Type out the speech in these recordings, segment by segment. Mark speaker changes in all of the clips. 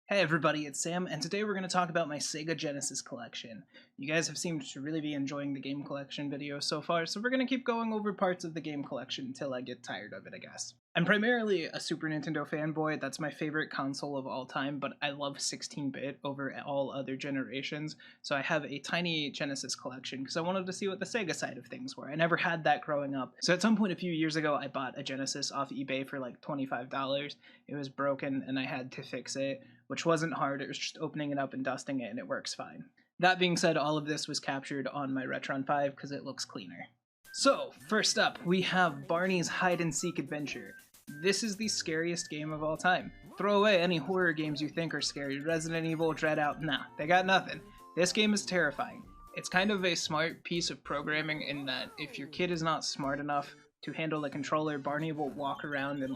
Speaker 1: Hey everybody, it's Sam, and today we're going to talk about my Sega Genesis collection. You guys have seemed to really be enjoying the game collection videos so far, so we're going to keep going over parts of the game collection until I get tired of it, I guess. I'm primarily a Super Nintendo fanboy. That's my favorite console of all time, but I love 16-bit over all other generations, so I have a tiny Genesis collection because I wanted to see what the Sega side of things were. I never had that growing up, so at some point a few years ago I bought a Genesis off eBay for like $25. It was broken and I had to fix it, which wasn't hard. It was just opening it up and dusting it, and it works fine. That being said, all of this was captured on my Retron 5 because it looks cleaner. So, first up, we have Barney's Hide-and-Seek Adventure. This is the scariest game of all time. Throw away any horror games you think are scary. Resident Evil, Dread Out, nah, they got nothing. This game is terrifying. It's kind of a smart piece of programming in that if your kid is not smart enough to handle the controller, Barney will walk around and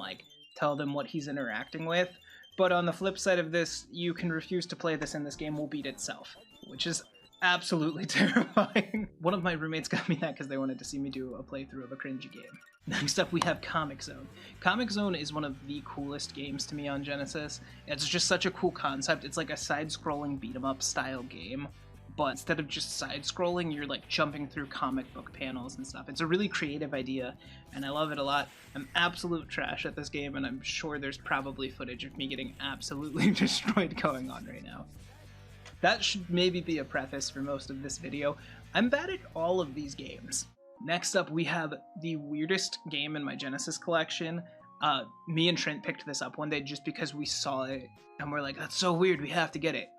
Speaker 1: tell them what he's interacting with. But on the flip side of this, you can refuse to play this and this game will beat itself, which is absolutely terrifying. One of my roommates got me that because they wanted to see me do a playthrough of a cringy game. Next up we have Comic Zone. Comic Zone is one of the coolest games to me on Genesis. It's just such a cool concept. It's like a side-scrolling beat-em-up style game, but instead of just side-scrolling, you're like jumping through comic book panels and stuff. It's a really creative idea, and I love it a lot. I'm absolute trash at this game, and I'm sure there's probably footage of me getting absolutely destroyed going on right now. That should maybe be a preface for most of this video. I'm bad at all of these games. Next up, we have the weirdest game in my Genesis collection. Me and Trent picked this up one day just because we saw it, and we're like, that's so weird, we have to get it.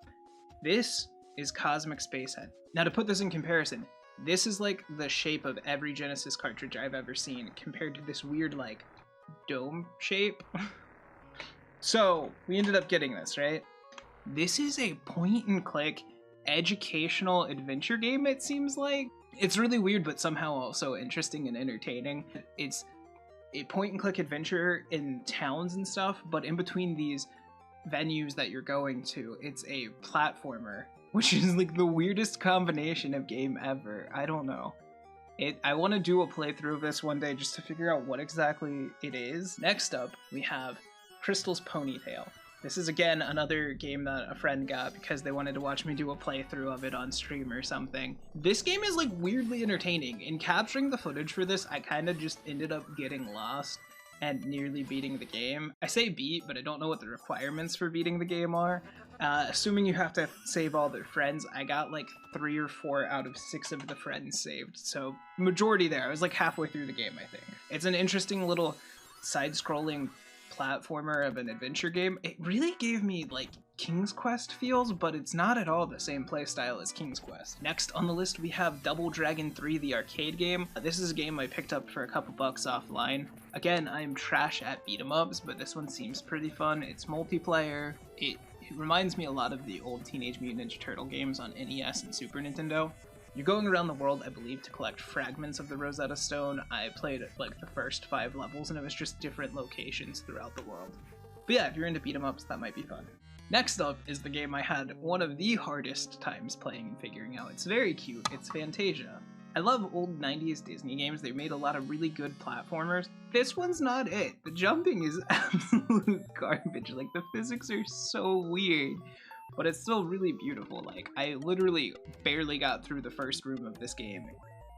Speaker 1: This is Cosmic Spacehead. Now, to put this in comparison, this is like the shape of every Genesis cartridge I've ever seen compared to this weird dome shape. So we ended up getting this, right? This is a point and click educational adventure game, it seems like. It's really weird but somehow also interesting and entertaining. It's a point and click adventure in towns and stuff, but in between these venues that you're going to, it's a platformer, which is like the weirdest combination of game ever. I don't know. I want to do a playthrough of this one day just to figure out what exactly it is. Next up, we have Crystal's Ponytail. This is again another game that a friend got because they wanted to watch me do a playthrough of it on stream or something. This game is like weirdly entertaining. In capturing the footage for this, I kind of just ended up getting lost and nearly beating the game. I say beat, but I don't know what the requirements for beating the game are. Assuming you have to save all their friends, I got like 3 or 4 out of 6 of the friends saved, so majority there. I was like halfway through the game, I think. It's an interesting little side-scrolling platformer of an adventure game. It really gave me like King's Quest feels, but it's not at all the same playstyle as King's Quest. Next on the list we have Double Dragon 3, the arcade game. This is a game I picked up for a couple bucks offline. Again, I'm trash at beat-em-ups, but this one seems pretty fun. It's multiplayer. It reminds me a lot of the old Teenage Mutant Ninja Turtle games on NES and Super Nintendo. You're going around the world, I believe, to collect fragments of the Rosetta Stone. I played like the first 5 levels, and it was just different locations throughout the world. But yeah, if you're into beat-em-ups, that might be fun. Next up is the game I had one of the hardest times playing and figuring out. It's very cute. It's Fantasia. I love old 90s Disney games. They made a lot of really good platformers. This one's not it. The jumping is absolute garbage. Like, the physics are so weird, but it's still really beautiful. Like, I literally barely got through the first room of this game.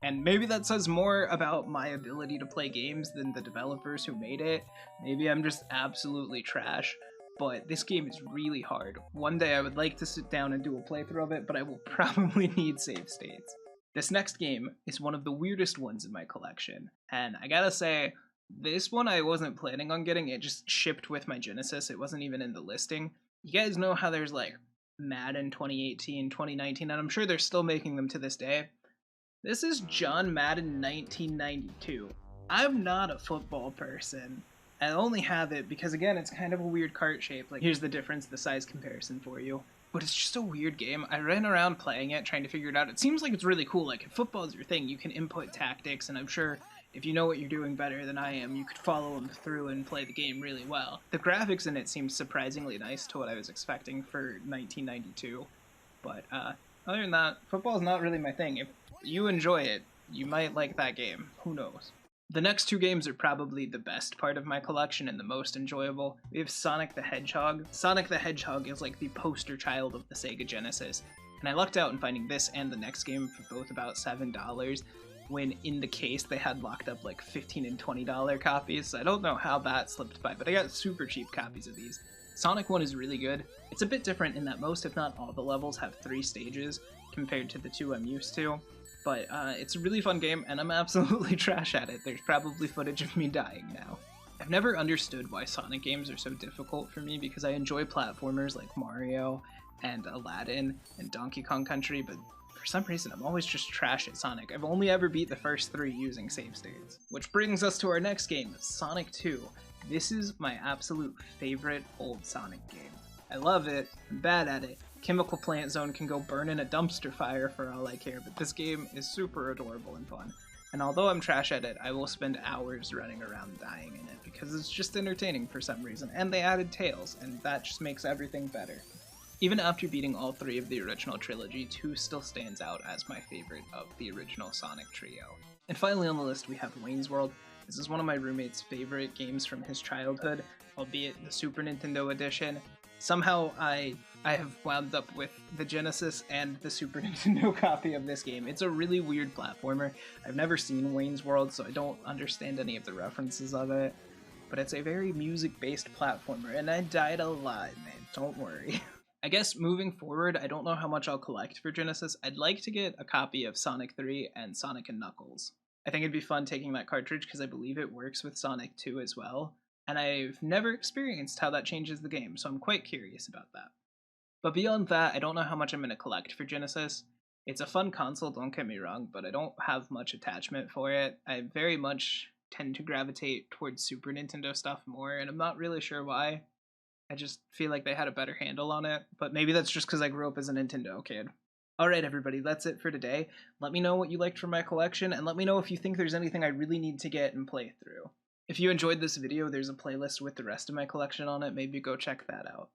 Speaker 1: And maybe that says more about my ability to play games than the developers who made it. Maybe I'm just absolutely trash, but this game is really hard. One day I would like to sit down and do a playthrough of it, but I will probably need save states. This next game is one of the weirdest ones in my collection, and I gotta say, this one I wasn't planning on getting. It just shipped with my Genesis. It wasn't even in the listing. You guys know how there's like Madden 2018, 2019, and I'm sure they're still making them to this day. This is John Madden 1992. I'm not a football person. I only have it because, again, it's kind of a weird cart shape. Like, here's the difference, the size comparison for you. But it's just a weird game. I ran around playing it, trying to figure it out. It seems like it's really cool. Like, if football is your thing, you can input tactics, and I'm sure if you know what you're doing better than I am, you could follow them through and play the game really well. The graphics in it seem surprisingly nice to what I was expecting for 1992. But other than that, football is not really my thing. If you enjoy it, you might like that game. Who knows? The next two games are probably the best part of my collection and the most enjoyable. We have Sonic the Hedgehog. Sonic the Hedgehog is like the poster child of the Sega Genesis, and I lucked out in finding this and the next game for both about $7, when in the case they had locked up like $15 and $20 copies, so I don't know how that slipped by, but I got super cheap copies of these. Sonic 1 is really good. It's a bit different in that most, if not all, the levels have 3 stages compared to the 2 I'm used to, but it's a really fun game, and I'm absolutely trash at it. There's probably footage of me dying now. I've never understood why Sonic games are so difficult for me, because I enjoy platformers like Mario and Aladdin and Donkey Kong Country, but for some reason I'm always just trash at Sonic. I've only ever beat the first 3 using save states. Which brings us to our next game, Sonic 2. This is my absolute favorite old Sonic game. I love it, I'm bad at it. Chemical Plant Zone can go burn in a dumpster fire for all I care, but this game is super adorable and fun. And although I'm trash at it, I will spend hours running around dying in it, because it's just entertaining for some reason, and they added Tails, and that just makes everything better. Even after beating all 3 of the original trilogy, 2 still stands out as my favorite of the original Sonic trio. And finally on the list we have Wayne's World. This is one of my roommate's favorite games from his childhood, albeit the Super Nintendo edition. Somehow I have wound up with the Genesis and the Super Nintendo copy of this game. It's a really weird platformer. I've never seen Wayne's World, so I don't understand any of the references of it. But it's a very music-based platformer, and I died a lot, man, don't worry. I guess moving forward, I don't know how much I'll collect for Genesis. I'd like to get a copy of Sonic 3 and Sonic & Knuckles. I think it'd be fun taking that cartridge because I believe it works with Sonic 2 as well, and I've never experienced how that changes the game, so I'm quite curious about that. But beyond that, I don't know how much I'm going to collect for Genesis. It's a fun console, don't get me wrong, but I don't have much attachment for it. I very much tend to gravitate towards Super Nintendo stuff more, and I'm not really sure why. I just feel like they had a better handle on it, but maybe that's just because I grew up as a Nintendo kid. Alright everybody, that's it for today. Let me know what you liked from my collection, and let me know if you think there's anything I really need to get and play through. If you enjoyed this video, there's a playlist with the rest of my collection on it, maybe go check that out.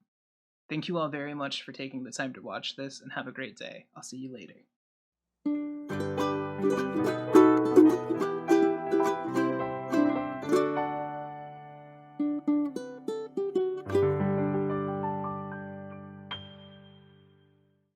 Speaker 1: Thank you all very much for taking the time to watch this, and have a great day. I'll see you later.